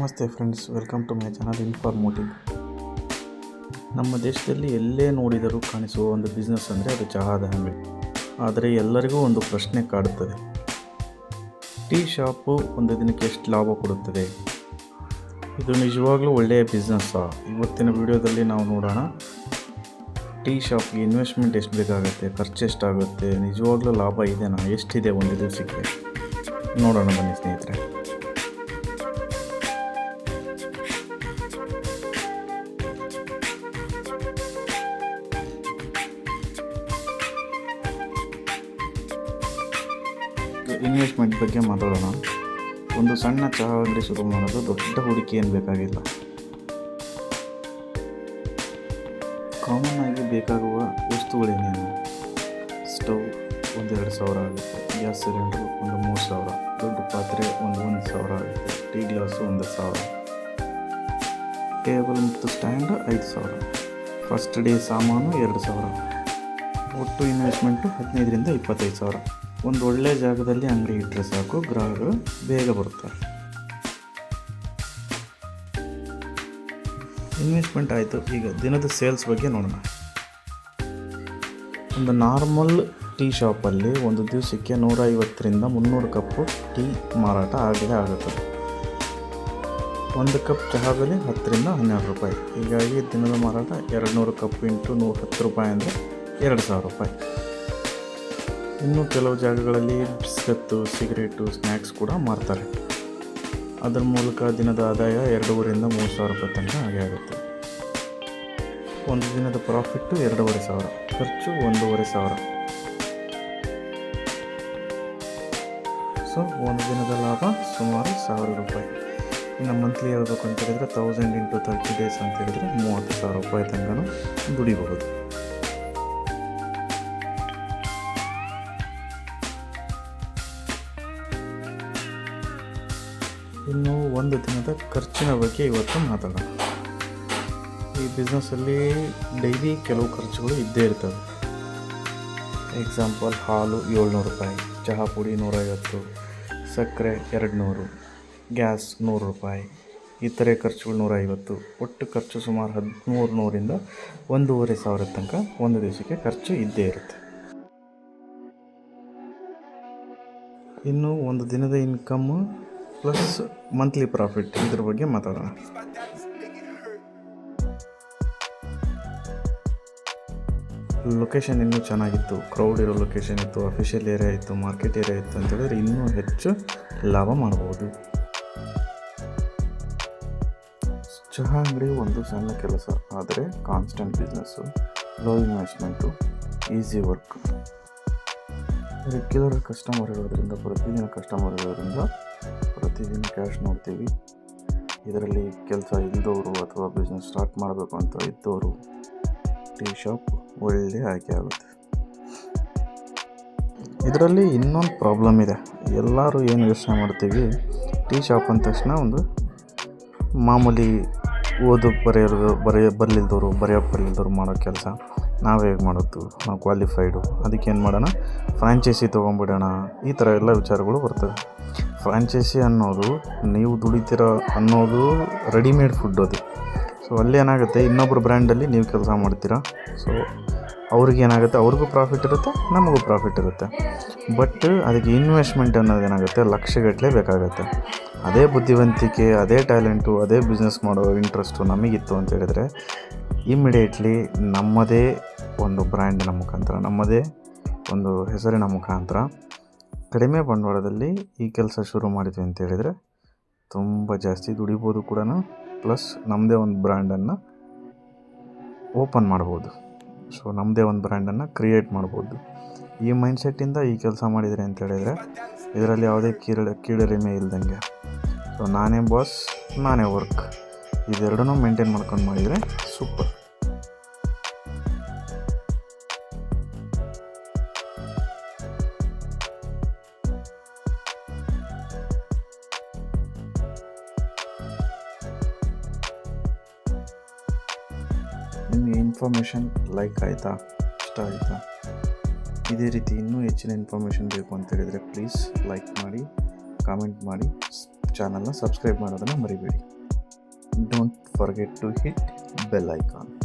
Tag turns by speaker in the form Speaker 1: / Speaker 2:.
Speaker 1: ನಮಸ್ತೆ friends, welcome to my channel informative. ನಮ್ಮ ದೇಶದಲ್ಲಿ ಎಲ್ಲೇ ನೋಡಿದರೂ ಕಾಣಿಸುವ ಒಂದು ಬಿಸ್ನೆಸ್ ಅಂದರೆ ಅದು ಚಹಾದ ಅಂಗಡಿ. ಆದರೆ ಎಲ್ಲರಿಗೂ ಒಂದು ಪ್ರಶ್ನೆ ಕಾಡುತ್ತದೆ, ಟೀ ಶಾಪು ಒಂದು ದಿನಕ್ಕೆ ಎಷ್ಟು ಲಾಭ ಕೊಡುತ್ತದೆ? ಇದು ನಿಜವಾಗ್ಲೂ ಒಳ್ಳೆಯ ಬಿಸ್ನೆಸ್ಸಾ? ಇವತ್ತಿನ ವಿಡಿಯೋದಲ್ಲಿ ನಾವು ನೋಡೋಣ. ಟೀ ಶಾಪ್ಗೆ ಇನ್ವೆಸ್ಟ್ಮೆಂಟ್ ಎಷ್ಟು ಬೇಕಾಗುತ್ತೆ, ಖರ್ಚು ಎಷ್ಟಾಗುತ್ತೆ, ನಿಜವಾಗ್ಲೂ ಲಾಭ ಇದೆನಾ, ಎಷ್ಟಿದೆ ಒಂದು ದಿವಸಕ್ಕೆ ನೋಡೋಣ ಬನ್ನಿ ಸ್ನೇಹಿತರೆ. ಇನ್ವೆಸ್ಟ್ಮೆಂಟ್ ಬಗ್ಗೆ ಮಾತಾಡೋಣ. ಒಂದು ಸಣ್ಣ ಚಹಾ ಅಂಗಡಿ ಶುರು ಮಾಡೋದು ದೊಡ್ಡ ಹೂಡಿಕೆ ಏನು ಬೇಕಾಗಿಲ್ಲ. ಕಾಮನ್ ಆಗಿ ಬೇಕಾಗುವ ವಸ್ತುಗಳೇನೇನು? ಸ್ಟವ್ ಒಂದು 2,000 ಆಗುತ್ತೆ, ಗ್ಯಾಸ್ ಸಿಲಿಂಡರ್ ಒಂದು 3,000, ದೊಡ್ಡ ಪಾತ್ರೆ ಒಂದು 1,000 ಆಗುತ್ತೆ, ಟೀ ಗ್ಲಾಸು 1,000, ಟೇಬಲ್ ಮತ್ತು ಸ್ಟ್ಯಾಂಡ್ 5,000, ಫಸ್ಟ್ ಡೇ ಸಾಮಾನು 2,000. ಒಟ್ಟು ಇನ್ವೆಸ್ಟ್ಮೆಂಟು 15,000 ರಿಂದ 25,000. ಒಂದು ಒಳ್ಳೆ ಜಾಗದಲ್ಲಿ ಅಂಗಡಿ ಇಟ್ಟರೆ ಸಾಕು, ಗ್ರಾಹಕರು ಬೇಗ ಬರುತ್ತಾರೆ. ಇನ್ವೆಸ್ಟ್ಮೆಂಟ್ ಆಯಿತು. ಈಗ ದಿನದ ಸೇಲ್ಸ್ ಬಗ್ಗೆ ನೋಡೋಣ. ಒಂದು ನಾರ್ಮಲ್ ಟೀ ಶಾಪಲ್ಲಿ ಒಂದು ದಿವಸಕ್ಕೆ 150 ರಿಂದ 300 ಕಪ್ಪು ಟೀ ಮಾರಾಟ ಆಗುತ್ತದೆ. ಒಂದು ಕಪ್ ಚಹಾ ಬೆಲೆ 10 ರಿಂದ 12 ರೂಪಾಯಿ. ಹೀಗಾಗಿ ದಿನದ ಮಾರಾಟ 200 ಕಪ್ ಇಂಟು 10 ರೂಪಾಯಿ ಅಂದರೆ 2,000 ರೂಪಾಯಿ. ಇನ್ನು ಕೆಲವು ಜಾಗಗಳಲ್ಲಿ ಬಿಸ್ಕತ್ತು, ಸಿಗರೇಟು, ಸ್ನ್ಯಾಕ್ಸ್ ಕೂಡ ಮಾರ್ತಾರೆ. ಅದರ ಮೂಲಕ ದಿನದ ಆದಾಯ 2,500 ರಿಂದ 3,000 ರೂಪಾಯಿ ತನಕ ಆಗುತ್ತೆ. ಒಂದು ದಿನದ ಪ್ರಾಫಿಟ್ಟು 2,500, ಖರ್ಚು 1,500. ಸೊ ಒಂದು ದಿನದ ಲಾಭ ಸುಮಾರು 1,000 ರೂಪಾಯಿ. ಇನ್ನು ಮಂತ್ಲಿ ಹೇಳ್ಬೇಕು ಅಂತ ಹೇಳಿದರೆ 1000 ಇಂಟು 30 ಡೇಸ್ ಅಂತ ಹೇಳಿದರೆ 30,000 ರೂಪಾಯಿ ತನಕ ದುಡಿಬಹುದು. ಇನ್ನು ಒಂದು ದಿನದ ಖರ್ಚಿನ ಬಗ್ಗೆ ಇವತ್ತು ಮಾತಾಡೋಣ. ಈ ಬಿಸ್ನೆಸ್ಸಲ್ಲಿ ಡೈಲಿ ಕೆಲವು ಖರ್ಚುಗಳು ಇದ್ದೇ ಇರ್ತವೆ. ಎಕ್ಸಾಂಪಲ್, ಹಾಲು 700 ರೂಪಾಯಿ, ಚಹಾ ಪುಡಿ 150, ಸಕ್ಕರೆ 200, ಗ್ಯಾಸ್ 100 ರೂಪಾಯಿ, ಇತರೆ ಖರ್ಚುಗಳು 150. ಒಟ್ಟು ಖರ್ಚು ಸುಮಾರು 1,300 ರಿಂದ 1,500 ತನಕ ಒಂದು ದಿವಸಕ್ಕೆ ಖರ್ಚು ಇದ್ದೇ ಇರುತ್ತೆ. ಇನ್ನು ಒಂದು ದಿನದ ಇನ್ಕಮ್ಮು ಪ್ಲಸ್ ಮಂತ್ಲಿ ಪ್ರಾಫಿಟ್, ಇದ್ರ ಬಗ್ಗೆ ಮಾತಾಡೋಣ. ಲೊಕೇಶನ್ ಇನ್ನೂ ಚೆನ್ನಾಗಿತ್ತು, ಕ್ರೌಡ್ ಇರೋ ಲೊಕೇಶನ್ ಇತ್ತು, ಅಫಿಷಿಯಲ್ ಏರಿಯಾ ಇತ್ತು, ಮಾರ್ಕೆಟ್ ಏರಿಯಾ ಇತ್ತು ಅಂತ ಹೇಳಿದ್ರೆ ಇನ್ನೂ ಹೆಚ್ಚು ಲಾಭ ಮಾಡ್ಬೋದು. ಚಹಾ ಅಂಗಡಿ ಒಂದು ಸಣ್ಣ ಕೆಲಸ, ಆದರೆ constant business, low investment, easy work. Regular customer ಇರೋದ್ರಿಂದ, ಪ್ರತಿದಿನ ಕ್ಯಾಶ್ ನೋಡ್ತೀವಿ. ಇದರಲ್ಲಿ ಕೆಲಸ ಇದ್ದವರು ಅಥವಾ ಬಿಸ್ನೆಸ್ ಸ್ಟಾರ್ಟ್ ಮಾಡಬೇಕು ಅಂತ ಇದ್ದವರು ಟೀ ಶಾಪ್ ಒಳ್ಳೆ ಆಯ್ಕೆ ಆಗುತ್ತೆ. ಇದರಲ್ಲಿ ಇನ್ನೊಂದು ಪ್ರಾಬ್ಲಮ್ ಇದೆ. ಎಲ್ಲರೂ ಏನು ಯೋಚನೆ ಮಾಡ್ತೀವಿ, ಟೀ ಶಾಪ್ ಅಂದ ತಕ್ಷಣ ಒಂದು ಮಾಮೂಲಿ ಬರೆಯೋಕ್ಕೆ ಮಾಡೋ ಕೆಲಸ. ನಾವು ಹೇಗೆ ಮಾಡೋದು, ನಾವು ಕ್ವಾಲಿಫೈಡು, ಅದಕ್ಕೇನು ಮಾಡೋಣ, ಫ್ರಾಂಚೈಸಿ ತೊಗೊಂಡ್ಬಿಡೋಣ, ಈ ಥರ ಎಲ್ಲ ವಿಚಾರಗಳು ಬರ್ತವೆ. ಫ್ರಾಂಚೈಸಿ ಅನ್ನೋದು ನೀವು ದುಡಿತೀರ ಅನ್ನೋದು ರೆಡಿಮೇಡ್ ಫುಡ್ ಅದು. ಸೊ ಅಲ್ಲಿ ಏನಾಗುತ್ತೆ, ಇನ್ನೊಬ್ಬರು ಬ್ರ್ಯಾಂಡಲ್ಲಿ ನೀವು ಕೆಲಸ ಮಾಡ್ತೀರಾ. ಸೊ ಅವ್ರಿಗೇನಾಗುತ್ತೆ, ಅವ್ರಿಗೂ ಪ್ರಾಫಿಟ್ ಇರುತ್ತೆ, ನಮಗೂ ಪ್ರಾಫಿಟ್ ಇರುತ್ತೆ. ಬಟ್ ಅದಕ್ಕೆ ಇನ್ವೆಸ್ಟ್ಮೆಂಟ್ ಅನ್ನೋದೇನಾಗುತ್ತೆ, ಲಕ್ಷಗಟ್ಟಲೆ ಬೇಕಾಗುತ್ತೆ. ಅದೇ ಬುದ್ಧಿವಂತಿಕೆ, ಅದೇ ಟ್ಯಾಲೆಂಟು, ಅದೇ ಬಿಸ್ನೆಸ್ ಮಾಡೋ ಇಂಟ್ರೆಸ್ಟು ನಮಗಿತ್ತು ಅಂತ ಹೇಳಿದರೆ ಇಮ್ಮಿಡಿಯೇಟ್ಲಿ ನಮ್ಮದೇ ಒಂದು ಬ್ರ್ಯಾಂಡಿನ ಮುಖಾಂತರ, ನಮ್ಮದೇ ಒಂದು ಹೆಸರಿನ ಮುಖಾಂತರ ಕಡಿಮೆ ಬಂಡವಾಳದಲ್ಲಿ ಈ ಕೆಲಸ ಶುರು ಮಾಡಿದ್ವಿ ಅಂತ ಹೇಳಿದರೆ ತುಂಬ ಜಾಸ್ತಿ ದುಡಿಬೋದು ಕೂಡ. ಪ್ಲಸ್ ನಮ್ಮದೇ ಒಂದು ಬ್ರ್ಯಾಂಡನ್ನು ಓಪನ್ ಮಾಡ್ಬೋದು. ಸೊ ನಮ್ಮದೇ ಒಂದು ಬ್ರ್ಯಾಂಡನ್ನು ಕ್ರಿಯೇಟ್ ಮಾಡ್ಬೋದು. ಈ ಮೈಂಡ್ಸೆಟ್ಟಿಂದ ಈ ಕೆಲಸ ಮಾಡಿದರೆ ಅಂತ ಹೇಳಿದರೆ ಇದರಲ್ಲಿ ಯಾವುದೇ ಕೀಳರಿಮೆ ಇಲ್ದಂಗೆ. ಸೊ ನಾನೇ ಬಾಸ್, ನಾನೇ ವರ್ಕ್, ಇದೆರಡನ್ನೂ ಮೇಂಟೈನ್ ಮಾಡ್ಕೊಂಡು ಮಾಡಿದರೆ ಸೂಪರ್. ನಿಮಗೆ ಇನ್ಫಾರ್ಮೇಷನ್ ಲೈಕ್ ಆಯಿತಾ, ಇಷ್ಟ ಆಯಿತಾ? ಇದೇ ರೀತಿ ಇನ್ನೂ ಹೆಚ್ಚಿನ ಇನ್ಫಾರ್ಮೇಷನ್ ಬೇಕು ಅಂತ ಹೇಳಿದರೆ ಪ್ಲೀಸ್ ಲೈಕ್ ಮಾಡಿ, ಕಾಮೆಂಟ್ ಮಾಡಿ, ಚಾನಲ್ನ ಸಬ್ಸ್ಕ್ರೈಬ್ ಮಾಡೋದನ್ನು ಮರಿಬೇಡಿ. forget to hit bell icon.